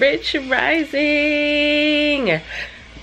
Rich Rising.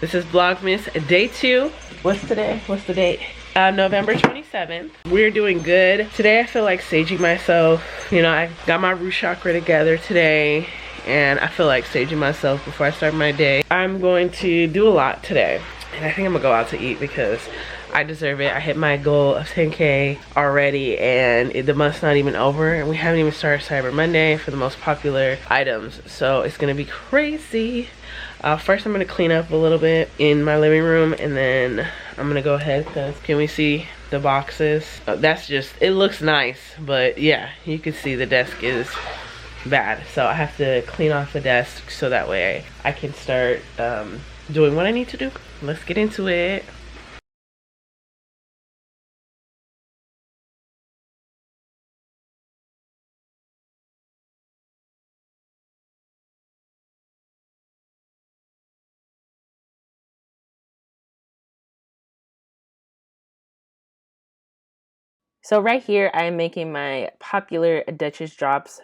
This is Vlogmas day 2. What's today? What's the date? November 27th. We're doing good. Today I feel like saging myself. You know, I got my root chakra together today and I feel like saging myself before I start my day. I'm going to do a lot today. And I think I'm gonna go out to eat because I deserve it. I hit my goal of 10K already and the month's not even over and we haven't even started Cyber Monday for the most popular items. So it's gonna be crazy. First I'm gonna clean up a little bit in my living room and then I'm gonna go ahead because can we see the boxes? That's just, it looks nice, but yeah, you can see the desk is bad. So I have to clean off the desk so that way I can start doing what I need to do. Let's get into it. So right here, I am making my popular Duchess drops.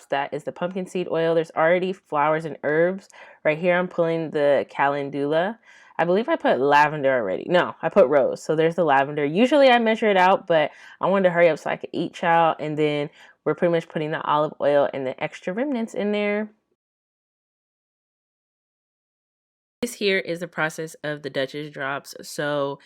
That is the pumpkin seed oil. There's already flowers and herbs. Right here, I'm pulling the calendula. I believe I put lavender already. No, I put rose. So there's the lavender. Usually I measure it out, but I wanted to hurry up so I could eat, child. And then we're pretty much putting the olive oil and the extra remnants in there. This here is the process of the Duchess drops. So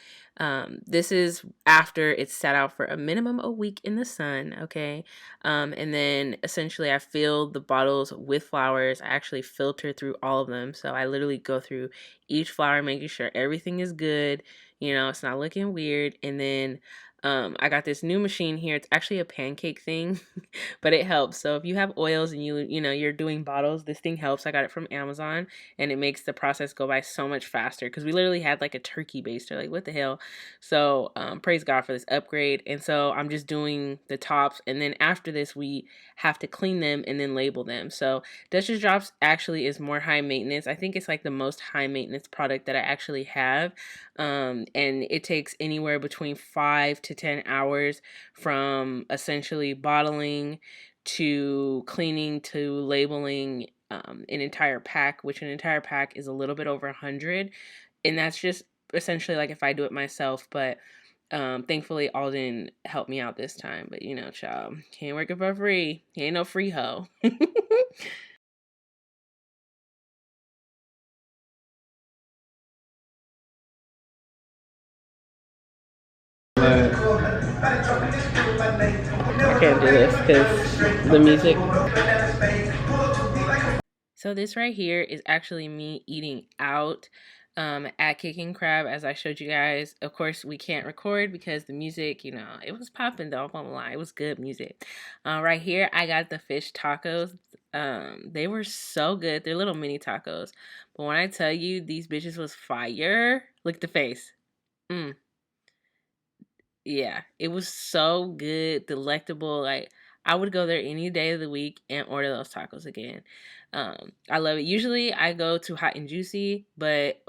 this is after it's sat out for a minimum a week in the sun, okay? And then essentially I fill the bottles with flowers. I actually filter through all of them. So I literally go through each flower, making sure everything is good. You know, it's not looking weird. And then I got this new machine here. It's actually a pancake thing, but it helps. So if you have oils and you're doing bottles, this thing helps. I got it from Amazon and it makes the process go by so much faster because we literally had like a turkey baster. Like, what the hell? So praise God for this upgrade. And so I'm just doing the tops. And then after this, we have to clean them and then label them. So Duchess Drops actually is more high maintenance. I think it's like the most high maintenance product that I actually have. And it takes anywhere between 5 to 10 hours from essentially bottling to cleaning to labeling an entire pack, which an entire pack is a little bit over 100. And that's just essentially like if I do it myself, but thankfully Alden helped me out this time. But you know, child, can't work it for free. He ain't no free hoe. I can't do this because the music. So this right here is actually me eating out at Kicking Crab, as I showed you guys. Of course, we can't record because the music, you know, it was popping though, I'm gonna lie. It was good music. Right here, I got the fish tacos. They were so good. They're little mini tacos. But when I tell you these bitches was fire, look at the face. Yeah, it was so good, delectable. Like, I would go there any day of the week and order those tacos again. I love it. Usually I go to Hot and Juicy, but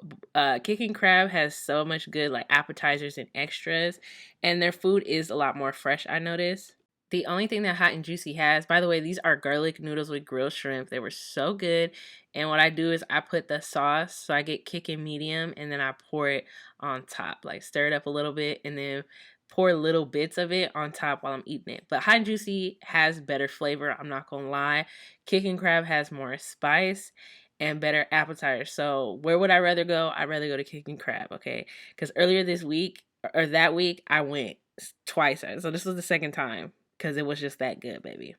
Kicking Crab has so much good like appetizers and extras, and their food is a lot more fresh, I noticed. The only thing that Hot and Juicy has, by the way, these are garlic noodles with grilled shrimp. They were so good. And what I do is I put the sauce, so I get kicking medium, and then I pour it on top. Like, stir it up a little bit, and then pour little bits of it on top while I'm eating it. But Hot and Juicy has better flavor, I'm not gonna lie. Kicking Crab has more spice and better appetizers. So where would I rather go? I'd rather go to Kicking Crab, okay? Because earlier this week, or that week, I went twice. So this was the second time because it was just that good, baby.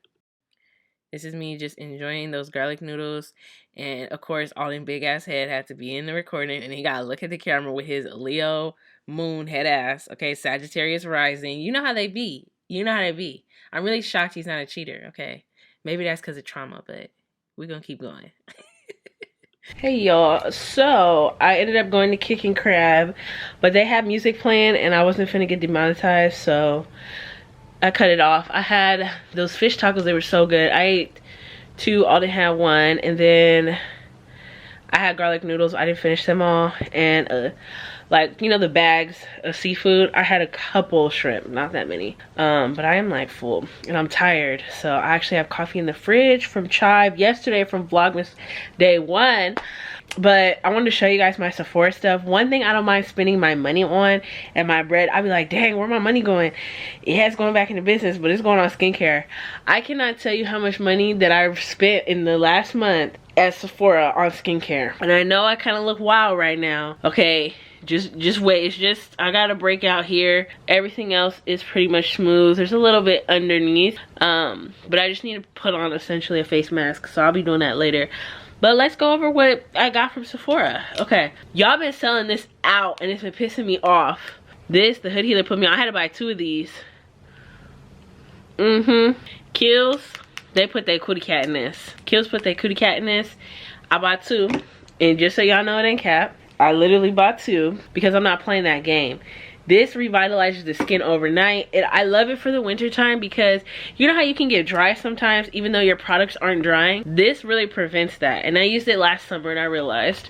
This is me just enjoying those garlic noodles. And of course, Alden big ass head had to be in the recording. And he got to look at the camera with his Leo moon head ass. Okay, Sagittarius rising. You know how they be. You know how they be. I'm really shocked he's not a cheater, okay? Maybe that's because of trauma, but we're going to keep going. Hey y'all, so I ended up going to Kicking Crab, but they had music playing and I wasn't finna get demonetized, so I cut it off. I had those fish tacos, they were so good. I ate 2, Alden had 1, and then I had garlic noodles. I didn't finish them all, and like, you know, the bags of seafood. I had a couple shrimp, not that many. But I am like full and I'm tired. So I actually have coffee in the fridge from Chive yesterday from Vlogmas day 1. But I wanted to show you guys my Sephora stuff. One thing I don't mind spending my money on and my bread, I'd be like, dang, where my money going? Yeah, it's going back into business, but it's going on skincare. I cannot tell you how much money that I've spent in the last month at Sephora on skincare. And I know I kind of look wild right now. Okay, just wait. It's just, I got a breakout here. Everything else is pretty much smooth. There's a little bit underneath. But I just need to put on essentially a face mask. So I'll be doing that later. But let's go over what I got from Sephora. Okay, y'all been selling this out and it's been pissing me off. This, the hood healer put me on. I had to buy 2 of these. Kiehl's, they put their cootie cat in this. Kiehl's put their cootie cat in this. I bought 2. And just so y'all know it ain't cap, I literally bought 2 because I'm not playing that game. This revitalizes the skin overnight. I love it for the winter time because you know how you can get dry sometimes even though your products aren't drying? This really prevents that. And I used it last summer and I realized.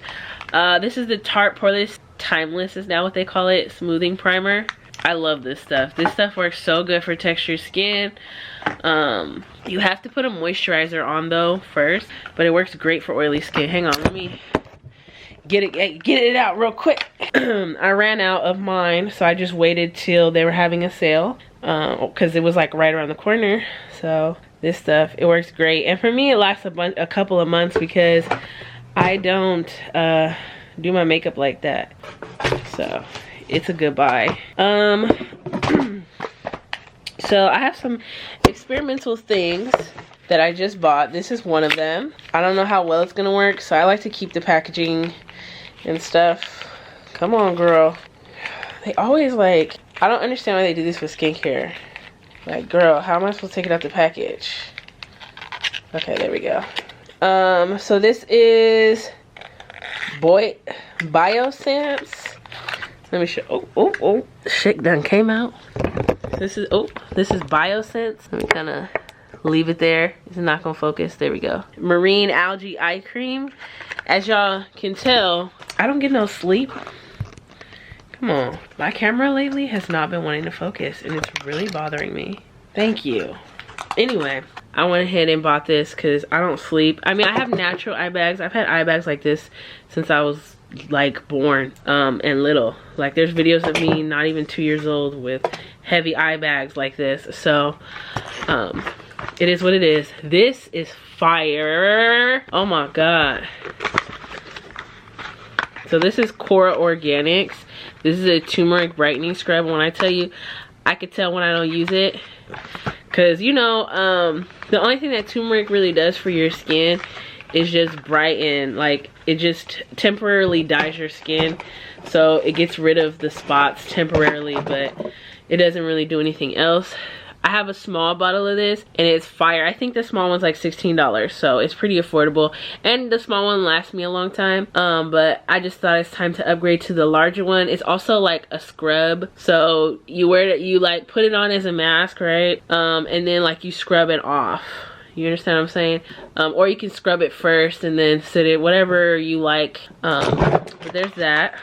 This is the Tarte Poreless Timeless is now what they call it, smoothing primer. I love this stuff. This stuff works so good for textured skin. You have to put a moisturizer on though first, but it works great for oily skin. Hang on, let me get it out real quick. I ran out of mine, so I just waited till they were having a sale because it was like right around the corner. So this stuff, it works great, and for me it lasts a couple of months because I don't do my makeup like that, so it's a good buy. So I have some experimental things that I just bought. This is one of them. I don't know how well it's gonna work, so I like to keep the packaging and stuff. Come on, girl. They always like, I don't understand why they do this with skincare. Like, girl, how am I supposed to take it out the package? Okay, there we go. So this is Biosense. Let me show. Oh, shit done came out. This is Biosense. Let me kind of leave it there. It's not gonna focus. There we go. Marine Algae Eye Cream. As y'all can tell, I don't get no sleep. Come on. My camera lately has not been wanting to focus and it's really bothering me. Thank you. Anyway, I went ahead and bought this because I don't sleep. I mean, I have natural eye bags. I've had eye bags like this since I was like born and little. Like there's videos of me not even 2 years old with heavy eye bags like this. So it is what it is. This is fire. Oh my god. So this is Cora Organics. This is a turmeric brightening scrub. When I tell you, I could tell when I don't use it, because you know the only thing that turmeric really does for your skin is just brighten. Like it just temporarily dyes your skin, so it gets rid of the spots temporarily, but it doesn't really do anything else. I have a small bottle of this and it's fire. I think the small one's like $16, so it's pretty affordable, and the small one lasts me a long time. But I just thought it's time to upgrade to the larger one. It's also like a scrub, so you wear it, you like put it on as a mask, right? And then like you scrub it off. You understand what I'm saying? Or you can scrub it first and then sit it, whatever you like. But there's that.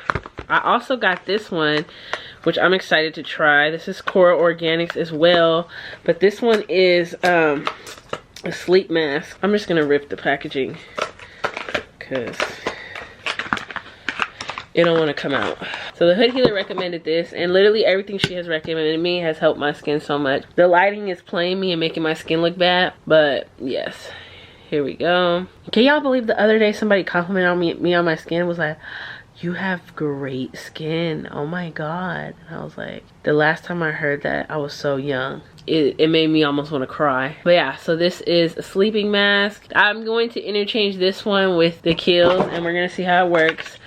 I also got this one, which I'm excited to try. This is Cora Organics as well, but this one is a sleep mask. I'm just gonna rip the packaging because it don't want to come out. So the hood healer recommended this, and literally everything she has recommended me has helped my skin so much. The lighting is playing me and making my skin look bad, but yes, here we go. Can y'all believe the other day somebody complimented on me on my skin, was like, you have great skin, oh my god. And I was like, the last time I heard that, I was so young. It made me almost want to cry. But yeah, so this is a sleeping mask. I'm going to interchange this one with the Kiehl's and we're gonna see how it works.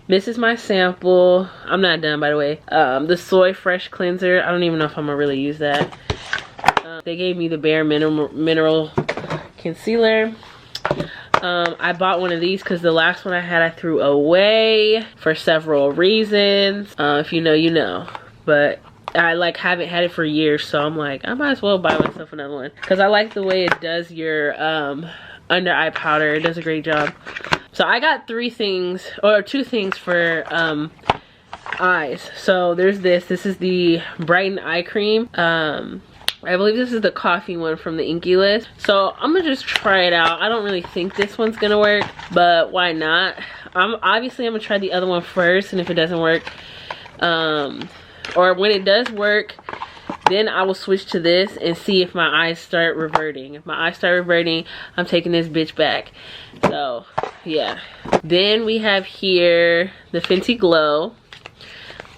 This is my sample. I'm not done, by the way. The Soy Fresh Cleanser. I don't even know if I'm gonna really use that. They gave me the Bare Mineral Concealer. I bought one of these because the last one I had I threw away for several reasons. If you know, you know. But I like haven't had it for years, so I'm like, I might as well buy myself another one because I like the way it does your under eye powder. It does a great job. So I got 3 things or 2 things for eyes. So there's this is the Brighten Eye Cream. I believe this is the coffee one from the Inky list. So I'm gonna just try it out. I don't really think this one's gonna work, but why not? Obviously I'm gonna try the other one first, and if it doesn't work, or when it does work, then I will switch to this and see if my eyes start reverting. If my eyes start reverting, I'm taking this bitch back. So yeah. Then we have here the Fenty Glow.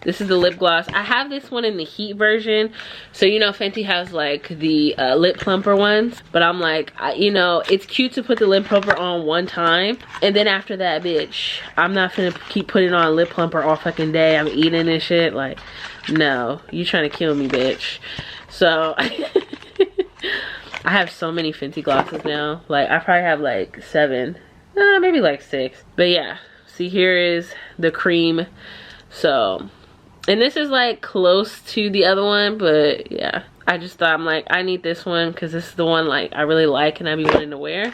This is the lip gloss. I have this one in the heat version. So, you know, Fenty has like the lip plumper ones. But I'm like, you know, it's cute to put the lip plumper on one time. And then after that, bitch, I'm not finna keep putting on lip plumper all fucking day. I'm eating and shit. Like, no, you trying to kill me, bitch. So, I have so many Fenty glosses now. Like, I probably have like 7. Maybe like 6. But yeah, see, here is the cream. So... and this is like close to the other one, but yeah, I just thought, I'm like, I need this one because this is the one like I really like and I be wanting to wear.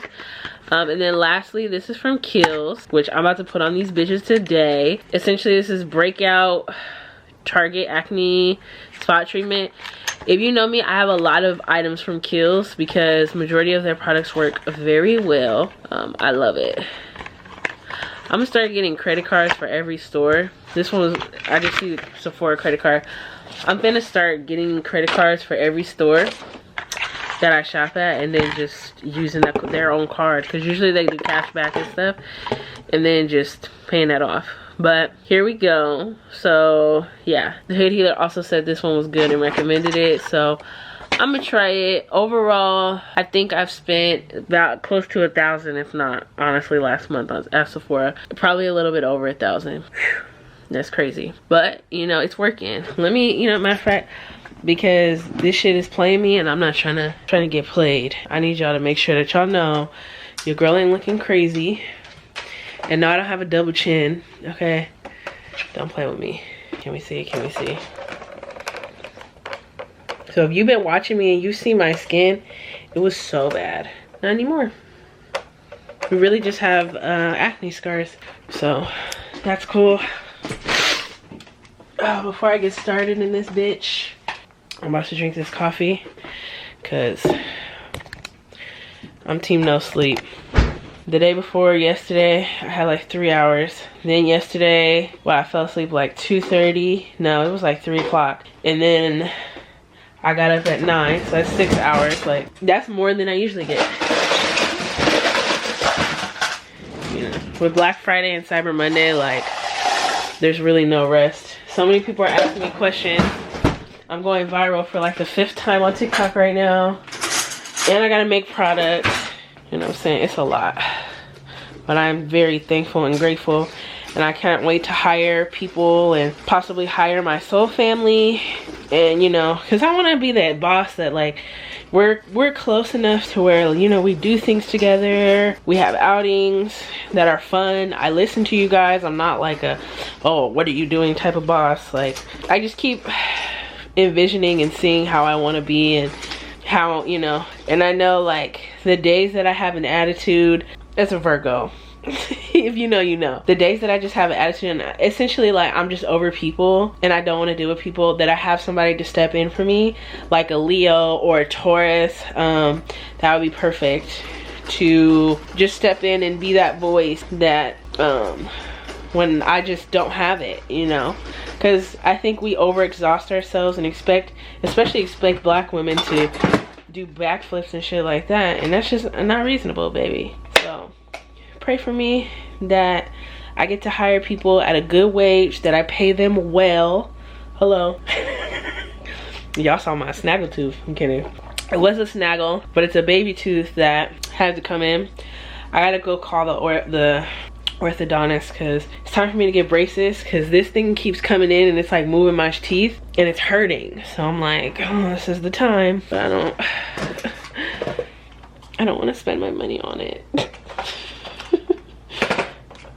And then lastly, this is from Kiehl's, which I'm about to put on these bitches today. Essentially, this is Breakout Target Acne Spot Treatment. If you know me, I have a lot of items from Kiehl's because majority of their products work very well. I love it. I'm gonna start getting credit cards for every store. This one was, I just see the Sephora credit card. I'm gonna start getting credit cards for every store that I shop at, and then just using their own card, because usually they do cash back and stuff, and then just paying that off. But here we go. So yeah, the hood healer also said this one was good and recommended it, so I'm gonna try it. Overall, I think I've spent about close to $1,000, if not, honestly, last month at Sephora. Probably a little bit over $1,000. That's crazy. But, you know, it's working. Let me, you know, matter of fact, because this shit is playing me and I'm not trying to get played. I need y'all to make sure that y'all know your girl ain't looking crazy. And no, I don't have a double chin, okay? Don't play with me. Can we see? Can we see? So if you've been watching me and you see my skin, it was so bad. Not anymore. We really just have acne scars. So that's cool. Before I get started in this bitch, I'm about to drink this coffee because I'm team no sleep. The day before yesterday, I had like 3 hours. Then yesterday, well, I fell asleep like 2:30. No, it was like 3 o'clock. And then I got up at 9, so that's 6 hours. Like, that's more than I usually get. You know, with Black Friday and Cyber Monday, like, there's really no rest. So many people are asking me questions. I'm going viral for like the 5th time on TikTok right now. And I gotta make products. You know what I'm saying? It's a lot. But I'm very thankful and grateful. And I can't wait to hire people and possibly hire my soul family. And, you know, because I want to be that boss that, like, we're close enough to where, you know, we do things together. We have outings that are fun. I listen to you guys. I'm not like a, oh, what are you doing type of boss. Like, I just keep envisioning and seeing how I want to be and how, you know. And I know, like, the days that I have an attitude, as a Virgo, if you know, you know. The days that I just have an attitude and essentially like I'm just over people and I don't want to deal with people, that I have somebody to step in for me, like a Leo or a Taurus, that would be perfect to just step in and be that voice that when I just don't have it, you know. Because I think we overexhaust ourselves and especially expect Black women to do backflips and shit like that, and that's just not reasonable, baby. So pray for me that I get to hire people at a good wage, that I pay them well. Hello. Y'all saw my snaggle tooth. I'm kidding. It was a snaggle, but it's a baby tooth that had to come in. I gotta go call the orthodontist because it's time for me to get braces, because this thing keeps coming in and it's like moving my teeth and it's hurting. So I'm like, oh, this is the time. But I don't want to spend my money on it.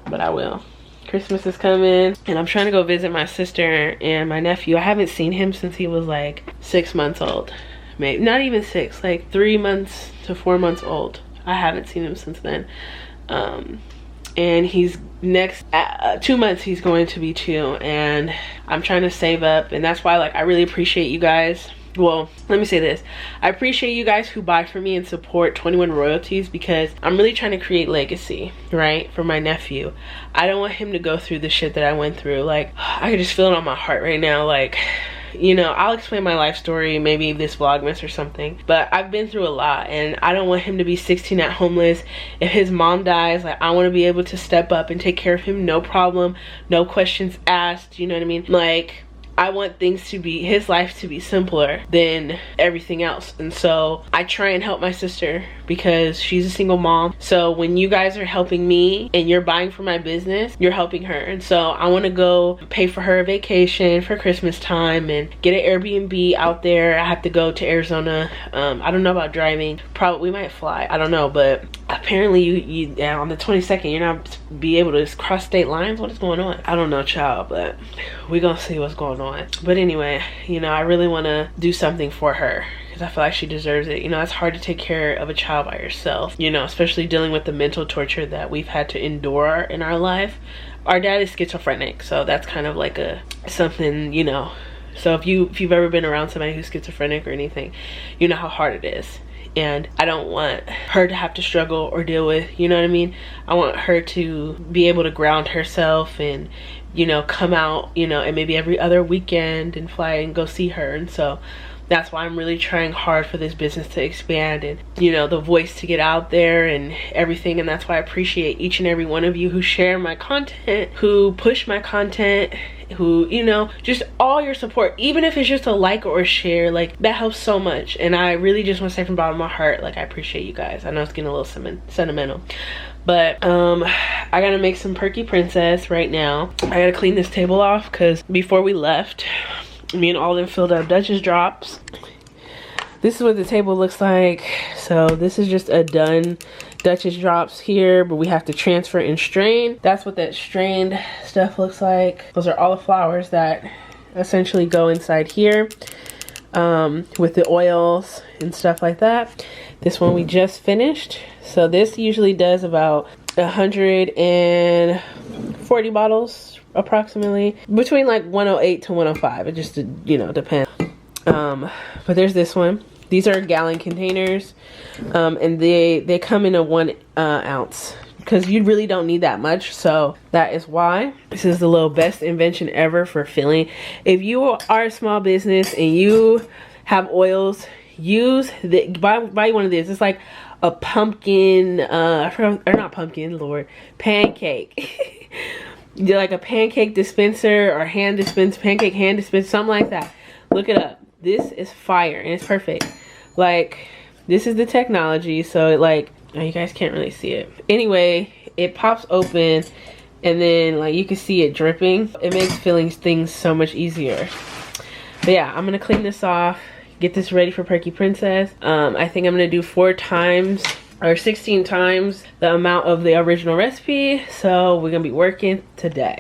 But I will. Christmas is coming and I'm trying to go visit my sister and my nephew. I haven't seen him since he was like 6 months old. Maybe not even 6, like 3 months to 4 months old. I haven't seen him since then. and he's next 2 months he's going to be 2, and I'm trying to save up, and that's why like I really appreciate you guys. Well, let me say this. I appreciate you guys who buy for me and support 21 Royalties, because I'm really trying to create legacy, right, for my nephew. I don't want him to go through the shit that I went through. Like, I can just feel it on my heart right now. Like, you know, I'll explain my life story maybe this Vlogmas or something, but I've been through a lot, and I don't want him to be 16 at homeless. If his mom dies, like, I want to be able to step up and take care of him, no problem, no questions asked, you know what I mean? Like, I want things to be, his life to be simpler than everything else. And so I try and help my sister because she's a single mom. So when you guys are helping me and you're buying for my business, you're helping her. And so I want to go pay for her a vacation for Christmas time and get an Airbnb out there. I have to go to Arizona. I don't know about driving. Probably we might fly. I don't know, but apparently you on the 22nd you're not be able to cross state lines. What is going on? I don't know, child, but we're gonna see what's going on. But anyway, you know, I really want to do something for her because I feel like she deserves it. You know, it's hard to take care of a child by yourself, you know, especially dealing with the mental torture that we've had to endure in our life. Our dad is schizophrenic, so that's kind of like something, you know. So if you've ever been around somebody who's schizophrenic or anything, you know how hard it is. And I don't want her to have to struggle or deal with, you know what I mean? I want her to be able to ground herself and, you know, come out, you know, and maybe every other weekend and fly and go see her. And so that's why I'm really trying hard for this business to expand and, you know, the voice to get out there and everything. And that's why I appreciate each and every one of you who share my content, who push my content, who, you know, just all your support, even if it's just a like or a share, like that helps so much. And I really just want to say from the bottom of my heart, like, I appreciate you guys. I know it's getting a little sentimental, but I gotta make some Perky Princess right now. I gotta clean this table off because before we left, me and Alden filled up Duchess drops. This is what the table looks like. So this is just a done Duchess drops here, but we have to transfer and strain. That's what that strained stuff looks like. Those are all the flowers that essentially go inside here with the oils and stuff like that. This one we just finished. So this usually does about 140 bottles approximately, between like 108 to 105. It just, you know, depends. But there's this one. These are gallon containers, and they come in a 1 ounce because you really don't need that much. So that is why this is the little best invention ever for filling. If you are a small business and you have oils, use the buy one of these. It's like a pumpkin, or not pumpkin, Lord, pancake. You're like a pancake dispenser or pancake hand dispenser, something like that. Look it up. This is fire and it's perfect. Like, this is the technology, so it, like, oh, you guys can't really see it. Anyway, it pops open and then like you can see it dripping. It makes filling things so much easier. But yeah, I'm gonna clean this off, get this ready for Perky Princess. I think I'm gonna do 4 times or 16 times the amount of the original recipe. So we're gonna be working today.